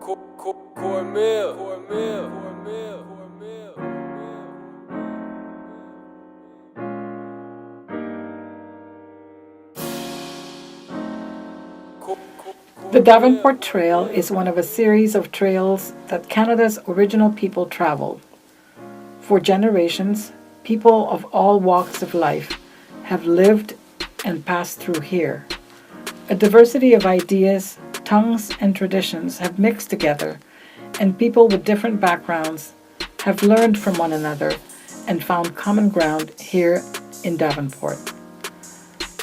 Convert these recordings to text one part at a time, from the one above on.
The Davenport Trail is one of a series of trails that Canada's original people traveled. For generations, people of all walks of life have lived and passed through here. A diversity of ideas, tongues, and traditions have mixed together, and people with different backgrounds have learned from one another and found common ground here in Davenport.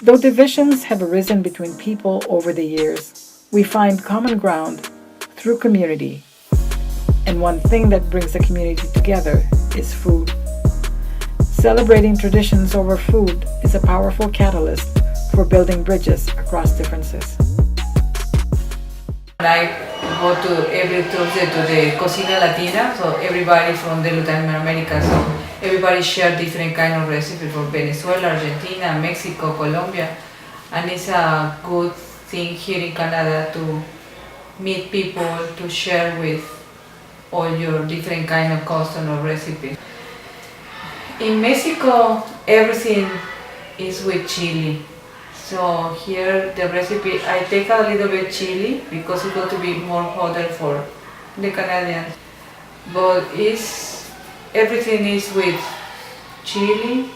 Though divisions have arisen between people over the years, we find common ground through community. And one thing that brings the community together is food. Celebrating traditions over food is a powerful catalyst for building bridges across differences. I go to every Tuesday to the Cocina Latina, so everybody from the Latin America, so everybody share different kind of recipe from Venezuela, Argentina, Mexico, Colombia, and it's a good thing here in Canada to meet people, to share with all your different kind of custom or recipes. In Mexico, everything is with chili. So here the recipe, I take a little bit chili because it's got to be more hotter for the Canadians. But everything is with chili,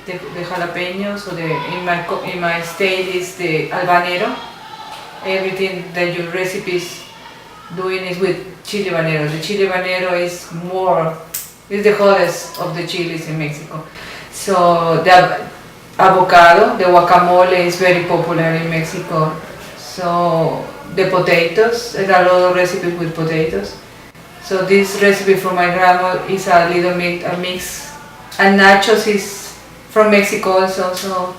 the jalapenos, so in my state is the habanero. Everything that your recipes doing is with chili habanero. The chili habanero is the hottest of the chilies in Mexico. So the avocado, the guacamole is very popular in Mexico. So the potatoes, there are a lot of recipes with potatoes. So this recipe from my grandma is a little bit a mix. And nachos is from Mexico also, so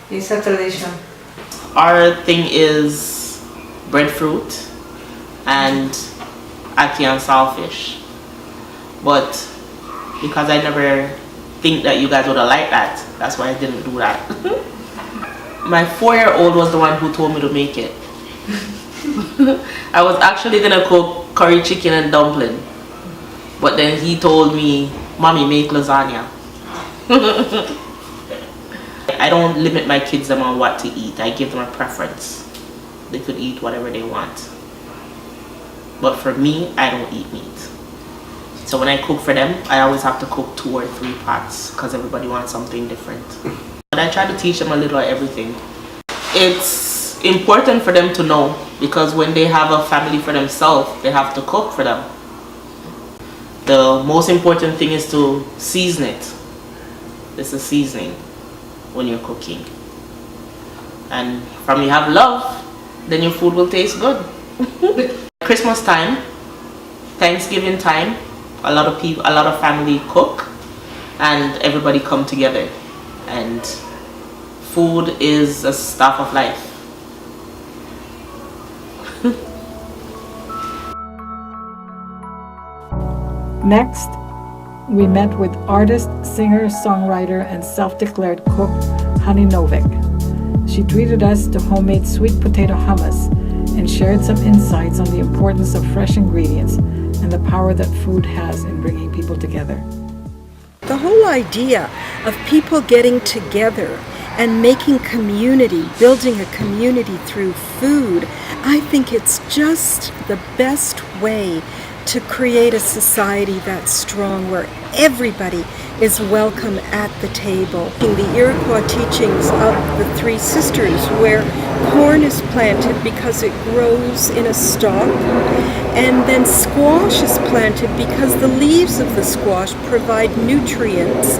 it's a tradition. Our thing is breadfruit and ackee and saltfish. But because I never think that you guys would have liked that, that's why I didn't do that. My 4-year-old was the one who told me to make it. I was actually gonna cook curry chicken and dumpling, but then he told me, "Mommy, make lasagna." I don't limit my kids on what to eat. I give them a preference. They could eat whatever they want. But for me, I don't eat meat. So when I cook for them, I always have to cook 2 or 3 pots because everybody wants something different. But I try to teach them a little of everything. It's important for them to know because when they have a family for themselves, they have to cook for them. The most important thing is to season it. This is seasoning when you're cooking. And from you have love, then your food will taste good. Christmas time, Thanksgiving time, a lot of family cook and everybody come together, and food is a staff of life. Next, we met with artist, singer, songwriter, and self-declared cook Hani Novik. She treated us to homemade sweet potato hummus and shared some insights on the importance of fresh ingredients and the power that food has in bringing people together. The whole idea of people getting together and making community, building a community through food, I think it's just the best way to create a society that's strong, where everybody is welcome at the table. In the Iroquois teachings of the Three Sisters, where corn is planted because it grows in a stalk, and then squash is planted because the leaves of the squash provide nutrients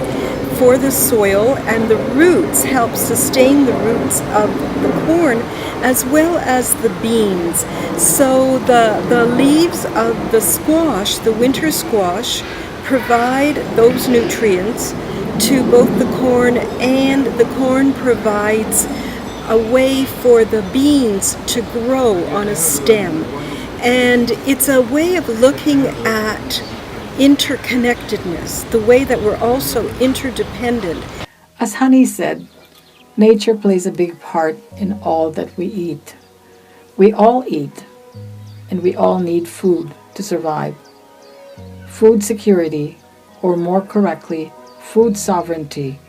for the soil, and the roots help sustain the roots of the corn as well as the beans. So the leaves of the squash, the winter squash, provide those nutrients to both the corn, and the corn provides a way for the beans to grow on a stem. And it's a way of looking at interconnectedness, the way that we're also interdependent. As Hani said, nature plays a big part in all that we eat. We all eat, and we all need food to survive. Food security, or more correctly, food sovereignty,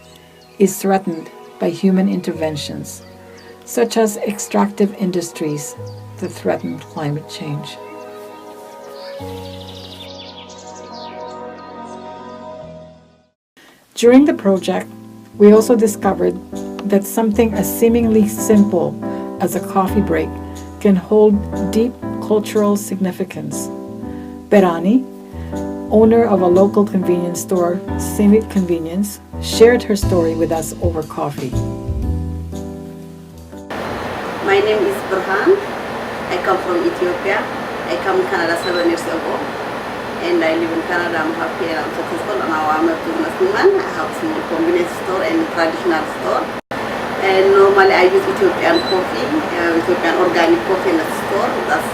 is threatened by human interventions, such as extractive industries that threaten climate change. During the project, we also discovered that something as seemingly simple as a coffee break can hold deep cultural significance. Berani, owner of a local convenience store, Simit Convenience, shared her story with us over coffee. My name is Burhan. I come from Ethiopia. I come to Canada 7 years ago. And I live in Canada. I'm happy and I'm successful. Now I'm a businesswoman. I have a small convenience store and a traditional store. And normally I use Ethiopian coffee, Ethiopian organic coffee in the store. That's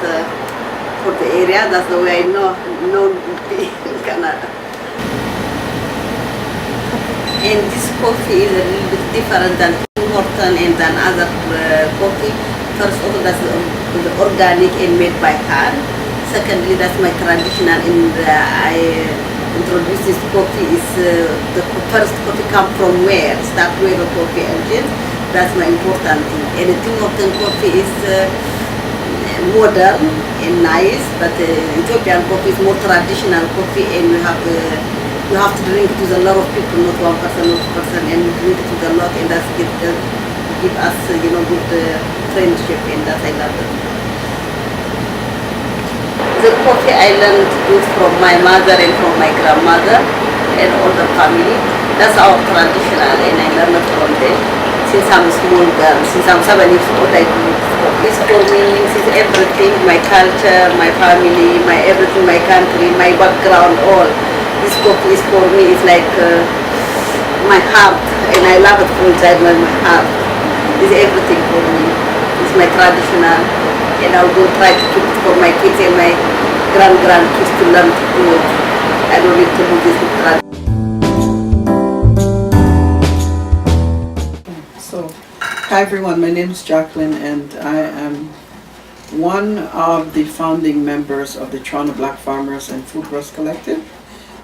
for the area. That's the way I know in Canada. And this coffee is a little bit different than Tim Horton and than other coffee. First of all, that's the organic and made by hand. Secondly, that's my traditional, and I introduced this coffee. Is the first coffee come from where? Start where the coffee engine. That's my important thing. And the Tim Horton coffee is modern and nice, but Ethiopian coffee is more traditional coffee, and you have to drink it with a lot of people, not one person, not two person, and you drink it with a lot, and that's give us good friendship, and that I love it. The coffee I learned to do from my mother and from my grandmother and all the family. That's our traditional, and I learned it from them. Since I'm a small girl, since I'm 7 years old, I do coffee. This for me is everything, my culture, my family, my everything, my country, my background, all. This coffee is for me, it's like my heart, and I love it from inside my heart. It's everything for me. It's my traditional, and I will try to keep it for my kids and my grandkids to learn to do it. I don't need to do this tradition. Hi everyone, my name is Jacqueline and I am one of the founding members of the Toronto Black Farmers and Food Growers Collective.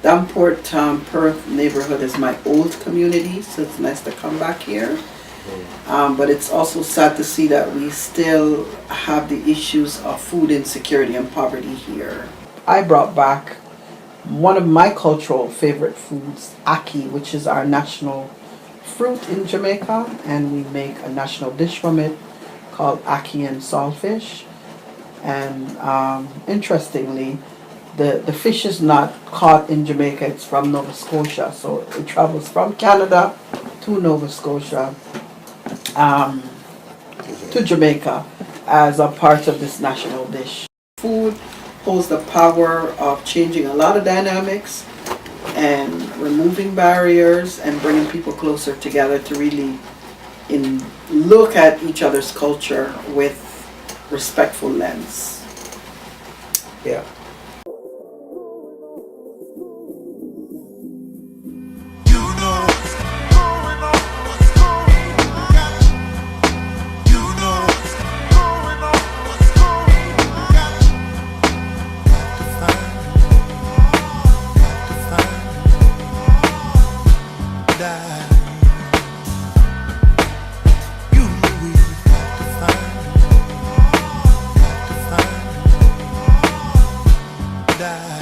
Davenport, Perth neighborhood is my old community, so it's nice to come back here. But it's also sad to see that we still have the issues of food insecurity and poverty here. I brought back one of my cultural favorite foods, ackee, which is our national fruit in Jamaica, and we make a national dish from it called ackee and saltfish. And interestingly, the fish is not caught in Jamaica, it's from Nova Scotia, so it travels from Canada to Nova Scotia to Jamaica as a part of this national dish. Food holds the power of changing a lot of dynamics and removing barriers and bringing people closer together to really look at each other's culture with respectful lens. Yeah. Die.